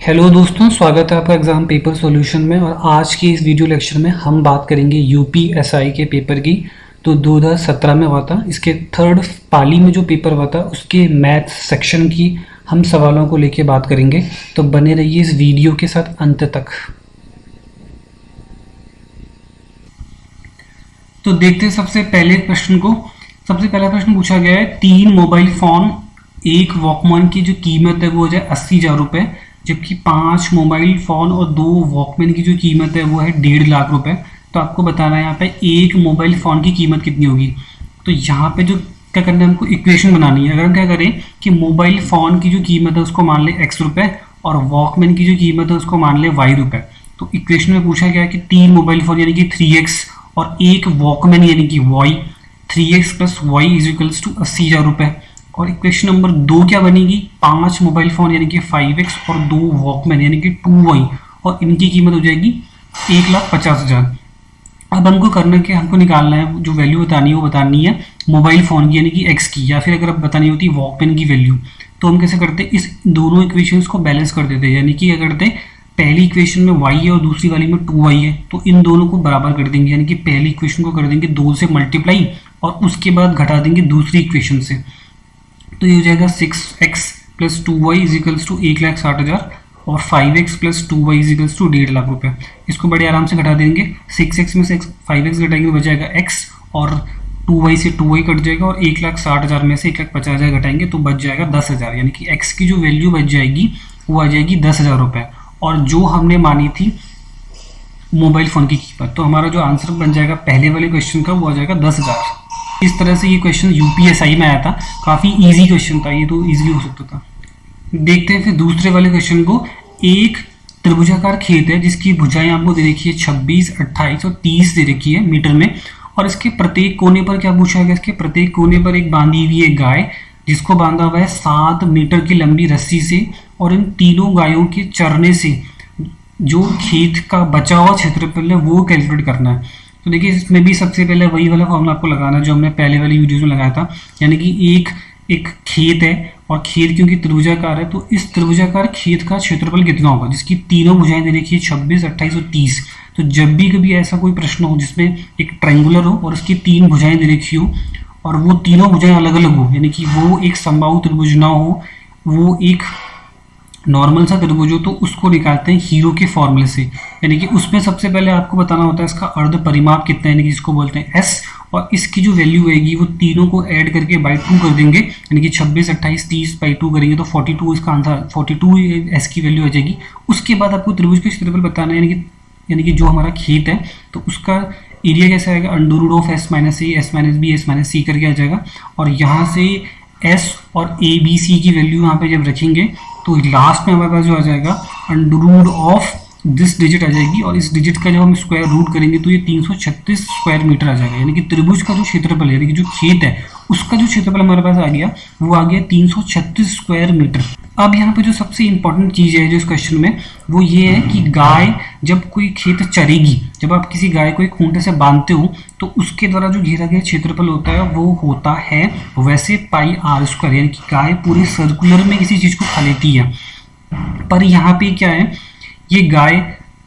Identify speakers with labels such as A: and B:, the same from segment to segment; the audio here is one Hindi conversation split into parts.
A: हेलो दोस्तों, स्वागत है आपका एग्ज़ाम पेपर सॉल्यूशन में। और आज की इस वीडियो लेक्चर में हम बात करेंगे यूपीएसआई के पेपर की। तो 2017 में हुआ था, इसके थर्ड पाली में जो पेपर हुआ था उसके मैथ सेक्शन की हम सवालों को लेके बात करेंगे। तो बने रहिए इस वीडियो के साथ अंत तक। तो देखते हैं सबसे पहले प्रश्न को। सबसे पहला प्रश्न पूछा गया है, 3 मोबाइल फ़ोन एक वॉकमैन की जो कीमत है वो हो जाए 80,000 रुपये, जबकि 5 मोबाइल फ़ोन और 2 वॉकमैन की जो कीमत है वो है 1.5 लाख रुपए। तो आपको बताना है यहाँ पे एक मोबाइल फ़ोन की कीमत कितनी होगी। तो यहाँ पे जो क्या करना है, हमको इक्वेशन बनानी है। अगर हम क्या करें कि मोबाइल फ़ोन की जो कीमत है उसको मान ले x रुपये और वॉकमैन की जो कीमत है उसको मान ले y रुपये। तो इक्वेशन में पूछा गया कि 3 मोबाइल फ़ोन यानी कि 3x और एक वॉकमैन यानी कि y, 3x plus y is equals to 80,000 रुपये। और इक्वेशन नंबर 2 क्या बनेगी, 5 मोबाइल फोन यानी कि 5x और 2 वॉकमैन यानी कि 2y, और इनकी कीमत हो जाएगी 1,50,000। अब हमको करना क्या, हमको निकालना है जो वैल्यू बतानी है वो बतानी है मोबाइल फोन की यानी कि x की, या फिर अगर अब बतानी होती वॉकमैन की वैल्यू। तो हम कैसे करते, इस दोनों इक्वेशंस को बैलेंस कर देते हैं। यानी कि क्या करते, पहली इक्वेशन में y है और दूसरी वाली में 2y है, तो इन दोनों को बराबर कर देंगे। यानी कि पहली इक्वेशन को कर देंगे 2 से मल्टीप्लाई और उसके बाद घटा देंगे दूसरी इक्वेशन से। तो ये हो जाएगा 6x plus 2y is equals to 1,60,000 और 5x plus 2y is equals to 1.5 lakh रुपये। इसको बड़े आराम से घटा देंगे। 6x में से 5x घटाएंगे तो बच जाएगा x, और 2y से 2y कट जाएगा, और 1,60,000 में से 1,50,000 घटाएंगे तो बच जाएगा 10,000। यानी कि x की जो वैल्यू बच जाएगी वो आ जाएगी 10,000 रुपये। और जो हमने मानी थी मोबाइल फ़ोन की कीमत, तो हमारा जो आंसर बन जाएगा पहले वाले क्वेश्चन का वो आ जाएगा 10,000। इस तरह से ये क्वेश्चन यूपीएसआई में आया था, काफ़ी इजी क्वेश्चन था, ये तो इजीली हो सकता था। देखते हैं फिर दूसरे वाले क्वेश्चन को। एक त्रिभुजाकार खेत है जिसकी भुजाएं आपको दे रखी है 26, 28 और 30 दे रखी है मीटर में, और इसके प्रत्येक कोने पर क्या पूछा गया, इसके प्रत्येक कोने पर एक बांधी हुई है गाय जिसको बांधा हुआ है 7 मीटर की लंबी रस्सी से, और इन तीनों गायों के चरने से जो खेत का बचा हुआ क्षेत्रफल है वो कैलकुलेट करना है। तो देखिए इसमें भी सबसे पहले वही वाला फॉर्मूला आपको लगाना है जो हमने पहले वाली वीडियोस में लगाया था। यानी कि एक खेत है और खेत क्योंकि त्रिभुजाकार है, तो इस त्रिभुजाकार खेत का क्षेत्रफल कितना होगा, जिसकी तीनों भुजाएं दे रखी है 26, 28 और 30। तो जब भी कभी ऐसा कोई प्रश्न हो जिसमें एक ट्रायंगुलर हो और उसकी 3 भुजाएं दे रखी हो और वो तीनों भुजाएं अलग अलग हो, यानी कि वो एक समबाहु त्रिभुज ना हो, वो एक नॉर्मल सा त्रिभुज हो, तो उसको निकालते हैं हीरो के फॉर्मूले से। यानी कि उसमें सबसे पहले आपको बताना होता है इसका अर्ध परिमाप कितना है, यानी कि इसको बोलते हैं s, और इसकी जो वैल्यू आएगी वो तीनों को ऐड करके बाई 2 कर देंगे। यानी कि 26, 28, 30 बाई 2 करेंगे तो 42 इसका आंसर, 42 s की वैल्यू आ जाएगी। उसके बाद आपको त्रिभुज का क्षेत्रफल बताना है, यानी कि जो हमारा खेत है तो उसका एरिया कैसा आएगा, under root of s minus A, s minus B, s minus C करके आ जाएगा। और यहाँ से s और a b c की वैल्यू यहाँ पे जब रखेंगे तो लास्ट में हमारे पास जो आ जाएगा under root of this digit आ जाएगी, और इस डिजिट का जब हम स्क्वायर रूट करेंगे तो ये 336 स्क्वायर मीटर आ जाएगा। यानी कि त्रिभुज का जो क्षेत्रफल है, यानी कि जो खेत है उसका जो क्षेत्रफल हमारे पास आ गया वो आ गया 336 स्क्वायर मीटर। अब यहाँ पे जो सबसे इंपॉर्टेंट चीज़ है जो इस क्वेश्चन में वो ये है कि गाय जब कोई खेत चरेगी, जब आप किसी गाय को एक खूंटे से बांधते हो तो उसके द्वारा जो घेरा गया क्षेत्रफल होता है वो होता है वैसे पाई आर स्क्वायर। यानी कि गाय पूरे सर्कुलर में किसी चीज़ को खा लेती है, पर यहाँ पे क्या है, ये गाय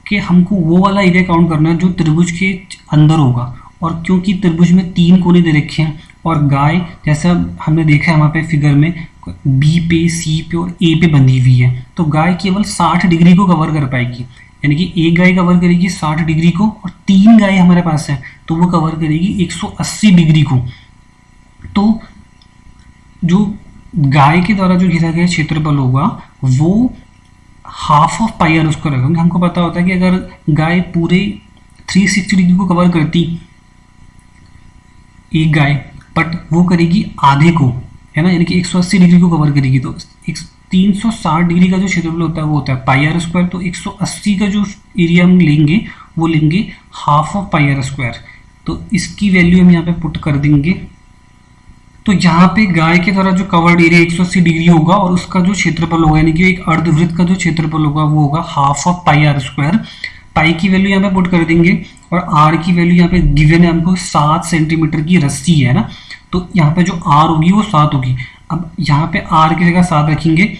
A: के हमको वो वाला एरिया काउंट करना है जो त्रिभुज के अंदर होगा। और क्योंकि त्रिभुज में 3 कोने दे रखे हैं और गाय जैसा हमने देखा है वहाँ पे फिगर में बी पे, सी पे और ए पे बंधी हुई है, तो गाय केवल 60 डिग्री को कवर कर पाएगी। यानी कि एक गाय कवर करेगी 60 डिग्री को, और 3 गाय हमारे पास है तो वो कवर करेगी 180 डिग्री को। तो जो गाय के द्वारा जो घेरा गया क्षेत्रफल होगा वो हाफ ऑफ पाई आर उसको रखेंगे। हमको पता होता है कि अगर गाय पूरे 360 डिग्री को कवर करती एक गाय, बट वो करेगी आधे को, है ना, यानी कि 180 डिग्री को कवर करेगी, तो 360 डिग्री का जो क्षेत्रफल होता है वो होता है पाई आर स्क्वायर। तो 180 का जो एरिया हम लेंगे वो लेंगे half of pi r square. तो इसकी वैल्यू हम यहाँ पे पुट कर देंगे। तो यहाँ पे गाय के द्वारा जो कवर्ड एरिया 180 डिग्री होगा और उसका जो क्षेत्रफल होगा, यानी कि एक अर्धवृत्त का जो क्षेत्रफल होगा वो होगा half of pi r square. Pi की वैल्यू यहाँ पे पुट कर देंगे और आर की वैल्यू यहाँ पे गिवन है हमको 7 सेंटीमीटर की रस्सी है ना, तो यहाँ पे जो आर होगी वो 7 होगी। अब यहाँ पे आर की जगह 7 रखेंगे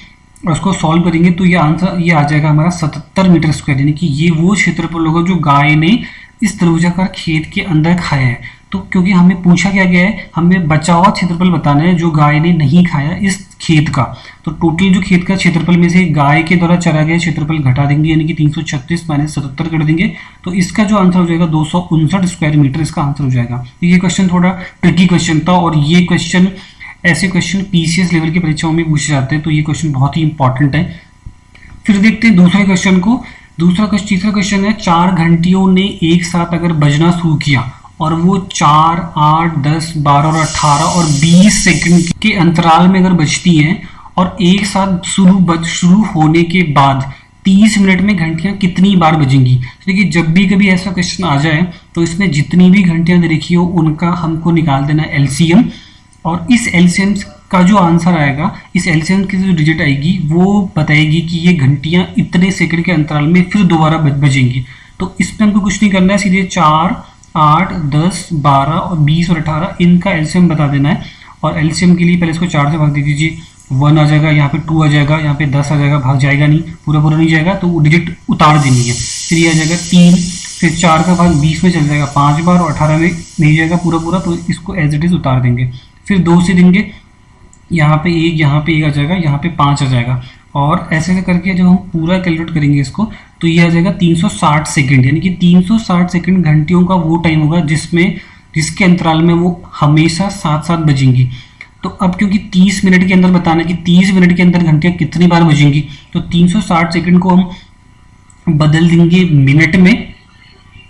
A: और उसको सॉल्व करेंगे तो ये आंसर ये आ जाएगा हमारा 77 मीटर स्क्वायर, यानी कि ये वो क्षेत्रफल होगा जो गाय ने इस तरबूजाकार खेत के अंदर खाया है। तो क्योंकि हमें पूछा क्या गया है, हमें बचा हुआ क्षेत्रफल बताना है जो गाय ने नहीं खाया इस खेत का। तो टोटल जो खेत का क्षेत्रफल में से गाय के द्वारा चरा गया क्षेत्रफल घटा देंगे, यानी कि 336 माइनस 77 कर देंगे, तो इसका जो आंसर हो जाएगा 259 स्क्वायर मीटर इसका आंसर हो जाएगा। तो ये क्वेश्चन थोड़ा ट्रिकी क्वेश्चन था, और ये क्वेश्चन ऐसे क्वेश्चन पीसीएस लेवल की परीक्षाओं में पूछे जाते हैं, तो ये क्वेश्चन बहुत ही इंपॉर्टेंट है। फिर देखते हैं दूसरे क्वेश्चन को। तीसरा क्वेश्चन है, 4 घंटियों ने एक साथ अगर बजना शुरू किया और वो 4, 8, 10, 12 और 18 और 20 सेकंड के अंतराल में अगर बजती हैं और एक साथ शुरू होने के बाद 30 मिनट में घंटियां कितनी बार बजेंगी। तो देखिए, जब भी कभी ऐसा क्वेश्चन आ जाए तो इसमें जितनी भी घंटियां दे रखी हो उनका हमको निकाल देना एलसीएम, और इस एलसीएम का जो आंसर आएगा, इस एलसीएम की जो डिजिट आएगी वो बताएगी कि ये घंटियां इतने सेकंड के अंतराल में फिर दोबारा बजेंगी। तो इसमें हमको कुछ नहीं करना है, सीधे 4, 8, 10, 12 और 20 और 18 इनका एलसीएम बता देना है। और एलसीएम के लिए पहले इसको 4 से भाग दे दीजिए, 1 आ जाएगा, यहाँ पे 2 आ जाएगा, यहाँ पे 10 आ जाएगा, भाग जाएगा नहीं, पूरा नहीं जाएगा, तो वो डिजिट उतार देनी है। फिर ये आ जाएगा 3, फिर 4 का भाग 20 में चल जाएगा 5 बार, और 18 में नहीं जाएगा पूरा, तो इसको एज इट इज उतार देंगे। फिर 2 से देंगे, यहाँ पे 1 आ जाएगा, यहाँ पे 5 आ जाएगा, और ऐसे करके जब हम पूरा कैलकुलेट करेंगे इसको तो ये आ जाएगा 360 सेकंड, यानी कि 360 सेकंड घंटियों का वो टाइम होगा जिसके अंतराल में वो हमेशा साथ साथ बजेंगी। तो अब क्योंकि 30 मिनट के अंदर बताना कि 30 मिनट के अंदर घंटियां कितनी बार बजेंगी, तो 360 सेकंड को हम बदल देंगे मिनट में,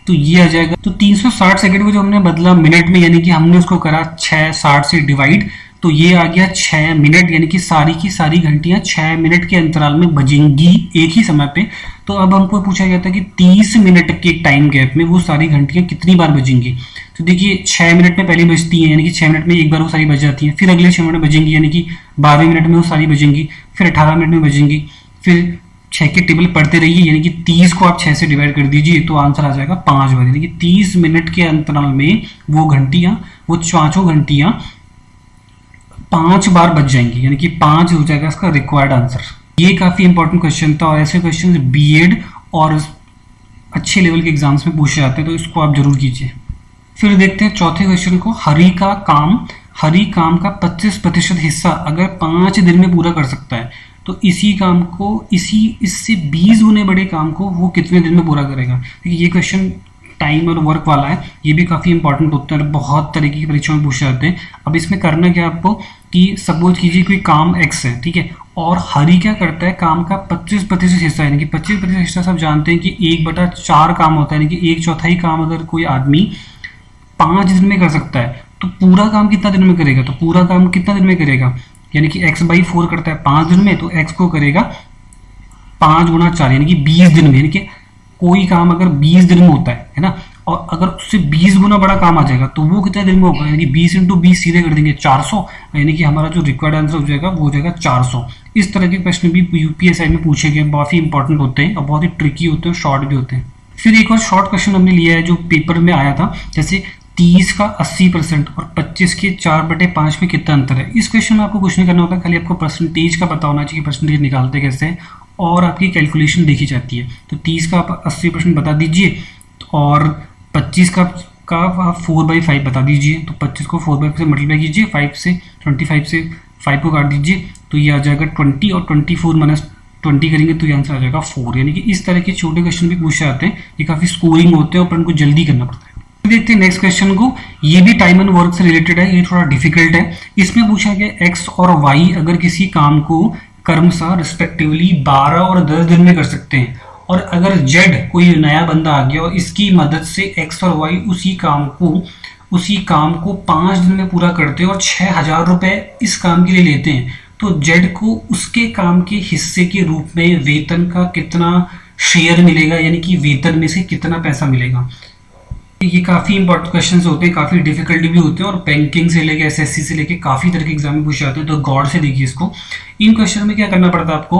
A: तो ये आ जाएगा। तो 360 सेकंड को जो हमने बदला मिनट में, यानी कि हमने उसको करा 660 से डिवाइड, तो ये आ गया 6 मिनट, यानी कि सारी की सारी घंटियां 6 मिनट के अंतराल में बजेंगी एक ही समय पे। तो अब हमको पूछा गया था कि 30 मिनट के टाइम गैप में वो सारी घंटियां कितनी बार बजेंगी। तो देखिए, 6 मिनट में पहले बजती हैं, यानी कि 6 मिनट में एक बार वो सारी बज जाती हैं, फिर अगले 6 मिनट में बजेंगी, यानी कि 12 मिनट में वो सारी बजेंगी, फिर 18 मिनट में बजेंगी, फिर 6 के टेबल पढ़ते रहिए, यानी कि 30 को आप 6 से डिवाइड कर दीजिए तो आंसर आ जाएगा 5 बार, यानी कि 30 मिनट के अंतराल में वो पांचों घंटियां 5 बार बच जाएंगी, यानी कि 5 हो जाएगा इसका रिक्वायर्ड आंसर। ये काफी इंपॉर्टेंट क्वेश्चन था, और ऐसे क्वेश्चन बीएड और अच्छे लेवल के एग्जाम्स में पूछे जाते हैं, तो इसको आप जरूर कीजिए। फिर देखते हैं चौथे क्वेश्चन को। हरि काम का 25% हिस्सा अगर 5 दिन में पूरा कर सकता है, तो इसी काम को इससे 20 गुने बड़े काम को वो कितने दिन में पूरा करेगा। देखिए, ये क्वेश्चन टाइम और वर्क वाला है, ये भी काफ़ी इंपॉर्टेंट होता है, बहुत तरीके की परीक्षाओं में पूछे जाते हैं। अब इसमें करना क्या आपको कि सपोज कीजिए कोई काम x है, ठीक है, और हरि क्या करता है, काम का 25% हिस्सा, यानी कि 25% हिस्सा सब जानते हैं कि 1/4 काम होता है, यानी कि 1/4 काम अगर कोई आदमी 5 दिन में कर सकता है, तो पूरा काम कितना दिन में करेगा, तो पूरा काम कितना दिन में करेगा, यानी कि x/4 करता है 5 दिन में, तो x को करेगा 5 गुणा 4, यानी कि 20 दिन में। यानी कि कोई काम अगर 20 दिन में होता है ना, और अगर उससे 20 गुना बड़ा काम आ जाएगा तो वो कितने दिन में होगा, यानी कि 20 × 20 सीधे कर देंगे 400, यानी कि हमारा जो रिक्वायर्ड आंसर हो जाएगा वो हो जाएगा 400। इस तरह के प्रश्न भी यूपीएसआई में पूछे गए, बहुत ही इंपॉर्टेंट होते हैं और बहुत ही ट्रिकी होते हैं, शॉर्ट भी होते हैं। फिर एक और शॉर्ट क्वेश्चन हमने लिया है जो पेपर में आया था, जैसे 30 का 80% और 25 के 4/5 में कितना अंतर है। इस क्वेश्चन में आपको कुछ नहीं करना होता, खाली आपको परसेंटेज का पता होना चाहिए, परसेंटेज निकालते कैसे हैं, और आपकी कैलकुलेशन देखी जाती है। तो 30 का आप 80% बता दीजिए, और 25 का आप 4/5 बता दीजिए। तो 25 को 4/5 से मल्टीप्लाई कीजिए, 5 से 25 से 5 को काट दीजिए, तो ये आ जाएगा 20, और 24 - 20 करेंगे तो ये आंसर आ जाएगा 4। यानी कि इस तरह के छोटे क्वेश्चन भी पूछे जाते हैं, ये काफ़ी स्कोरिंग होते हैं और उनको जल्दी करना पड़ता है। देखते हैं नेक्स्ट क्वेश्चन को। ये भी टाइम एंड वर्क से रिलेटेड है, ये थोड़ा डिफिकल्ट है। इसमें पूछा गया x और y अगर किसी काम को क्रमशः रिस्पेक्टिवली 12 और 10 दिन में कर सकते हैं, और अगर z कोई नया बंदा आ गया और इसकी मदद से x और y उसी काम को 5 दिन में पूरा करते हैं और 6000 रुपए इस काम के लिए लेते हैं, तो z को उसके काम के हिस्से के रूप में वेतन का कितना शेयर मिलेगा, यानी कि वेतन में से कितना पैसा मिलेगा। ये काफ़ी इंपॉर्टेंट क्वेश्चंस होते हैं, काफ़ी डिफिकल्टी भी होते हैं, और बैंकिंग से लेके एसएससी से लेके काफ़ी तरह के एग्जाम में पूछे जाते हैं, तो गौर से देखिए इसको। इन क्वेश्चन में क्या करना पड़ता है आपको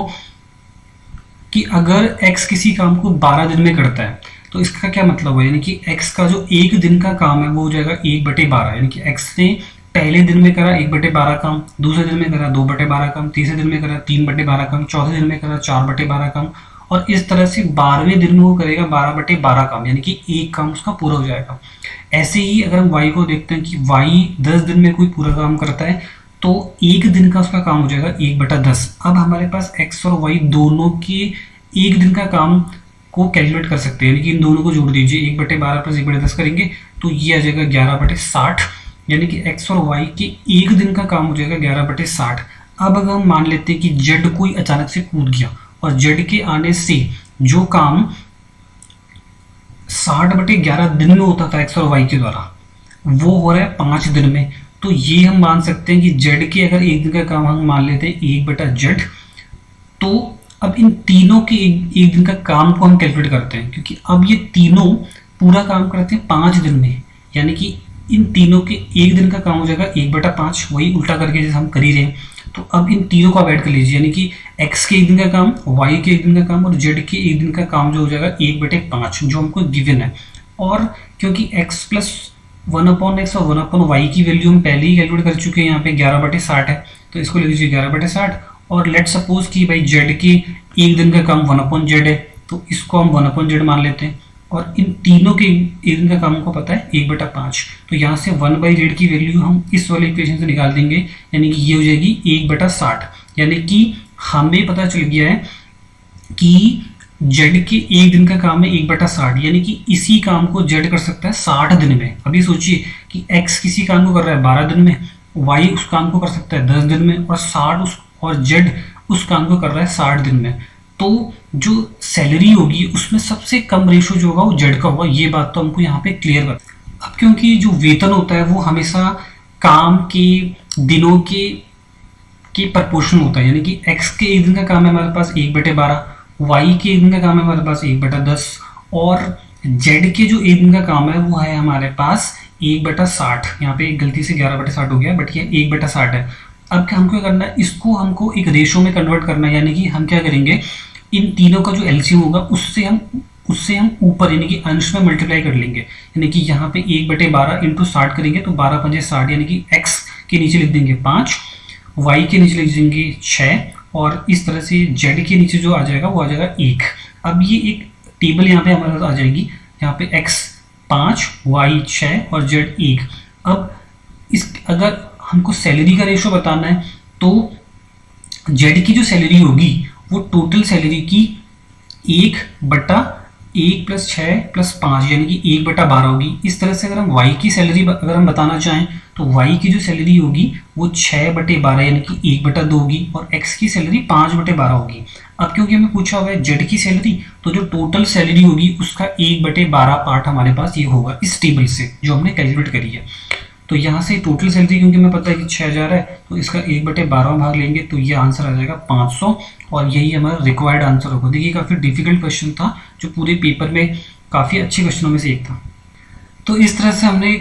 A: कि अगर x किसी काम को 12 दिन में करता है, तो इसका क्या मतलब है, यानी कि x का जो 1 दिन का काम है वो हो जाएगा 1/12, यानी कि x ने पहले दिन में करा 1/12 काम, दूसरे दिन में करा 2/12 काम, तीसरे दिन में करा 3/12 काम, चौथे दिन में करा 4/12 काम, और इस तरह से 12वें दिन में वो करेगा 12/12 काम, यानी कि एक काम उसका पूरा हो जाएगा। ऐसे ही अगर हम y को देखते हैं कि y 10 दिन में कोई पूरा काम करता है तो एक दिन का उसका काम हो जाएगा 1/10। अब हमारे पास x और y दोनों के एक दिन का काम को कैलकुलेट कर सकते हैं, यानी कि इन दोनों को जोड़ दीजिए, 1/12 प्लस 1/10 करेंगे तो ये आ जाएगा 11/60, यानी कि x और y के एक दिन का काम हो जाएगा 11/60। अब अगर हम मान लेते हैं कि z कोई अचानक से कूद गया और z के आने से जो काम 60/11 दिन में होता था x और y के द्वारा, वो हो रहा है 5 दिन में। तो ये हम मान सकते हैं कि z के अगर एक दिन का काम हम मान लेते हैं 1/z, तो अब इन तीनों के एक दिन का काम को हम कैलकुलेट करते हैं, क्योंकि अब ये तीनों पूरा काम करते हैं 5 दिन में, यानी कि इन तीनों के एक दिन का काम हो जाएगा 1/5, वही उल्टा करके जैसे हम कर ही रहे हैं। तो अब इन तीनों को आप ऐड कर लीजिए, यानी कि x के एक दिन का काम, y के एक दिन का काम और z के एक दिन का काम जो हो जाएगा 1/5, जो हमको गिवन है। और क्योंकि x प्लस 1/x और 1/y की वैल्यू हम पहले ही कैलकुलेट कर चुके हैं, यहाँ पे 11/60 है, तो इसको ले लीजिए 11/60। और लेट सपोज कि भाई z के एक दिन का काम 1/z है, तो इसको हम 1/z मान लेते हैं, और इन तीनों के एक दिन का काम को पता है 1/5, तो यहाँ से 1/z की वैल्यू हम इस वाले इक्वेशन से निकाल देंगे, यानी कि ये हो जाएगी 1/60। यानी कि हमें पता चल गया है कि z के एक दिन का काम है 1/60, यानी कि इसी काम को z कर सकता है 60 दिन में। अभी सोचिए कि x किसी काम को कर रहा है 12 दिन में, y उस काम को कर सकता है 10 दिन में, और z उस काम को कर रहा है 60 दिन में। तो जो सैलरी होगी उसमें सबसे कम रेशो जो होगा वो z का होगा, ये बात तो हमको यहाँ पे क्लियर कर। अब क्योंकि जो वेतन होता है वो हमेशा काम के दिनों के प्रपोर्शन होता है, यानी कि x के एक दिन का काम है हमारे पास 1/12, y के एक दिन का काम है हमारे पास 1/10, और z के जो एक दिन का काम है वो है हमारे पास 1/60। यहाँ पे गलती से 11/60 हो गया, बट ये 1/60 है। अब क्या हमको करना है, इसको हमको एक रेशो में कन्वर्ट करना है, यानी कि हम क्या करेंगे, इन तीनों का जो एलसीएम होगा उससे हम ऊपर यानी कि अंश में मल्टीप्लाई कर लेंगे, यानी कि यहाँ पे 1/12 इंटू 60 करेंगे तो 12×5 = 60, यानी कि x के नीचे लिख देंगे 5, y के नीचे लिख देंगे 6, और इस तरह से z के नीचे जो आ जाएगा वो आ जाएगा 1। अब ये एक टेबल यहाँ पे हमारे पास आ जाएगी, यहाँ पे x 5, y 6 और z 1। अब इस अगर हमको सैलरी का रेशो बताना है तो z की जो सैलरी होगी वो टोटल सैलरी की 1/1 + 6 + 5 यानी कि 1/12 होगी। इस तरह से अगर हम y की सैलरी अगर हम बताना चाहें तो y की जो सैलरी होगी वो 6/12 यानी कि 1/2 होगी, और x की सैलरी 5/12 होगी। अब क्योंकि हमें पूछा हुआ है z की सैलरी, तो जो टोटल सैलरी होगी उसका 1/12 पार्ट हमारे पास ये होगा इस टेबल से जो हमने कैलकुलेट करी है। तो यहाँ से टोटल सैलरी क्योंकि हमें पता है कि 6000 है, तो इसका 1/12 भाग लेंगे तो ये आंसर आ जाएगा 500, और यही हमारा रिक्वायर्ड आंसर होगा। देखिए काफ़ी डिफिकल्ट क्वेश्चन था जो पूरे पेपर में काफ़ी अच्छे क्वेश्चनों में से एक था। तो इस तरह से हमने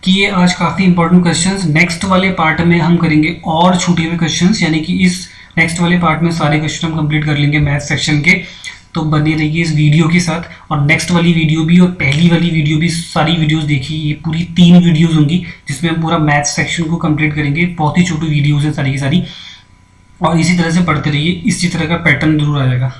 A: किए आज काफ़ी इंपॉर्टेंट क्वेश्चंस। नेक्स्ट वाले पार्ट में हम करेंगे और छूटे हुए क्वेश्चंस, यानी कि इस नेक्स्ट वाले पार्ट में सारे क्वेश्चन हम कंप्लीट कर लेंगे मैथ सेक्शन के। तो बने रहिए इस वीडियो के साथ, और नेक्स्ट वाली वीडियो भी और पहली वाली वीडियो भी, सारी वीडियोस देखिए। ये पूरी 3 वीडियोस होंगी जिसमें हम पूरा मैथ सेक्शन को कंप्लीट करेंगे। बहुत ही छोटी वीडियोस हैं सारी की सारी, और इसी तरह से पढ़ते रहिए, इसी तरह का पैटर्न जरूर आ जाएगा।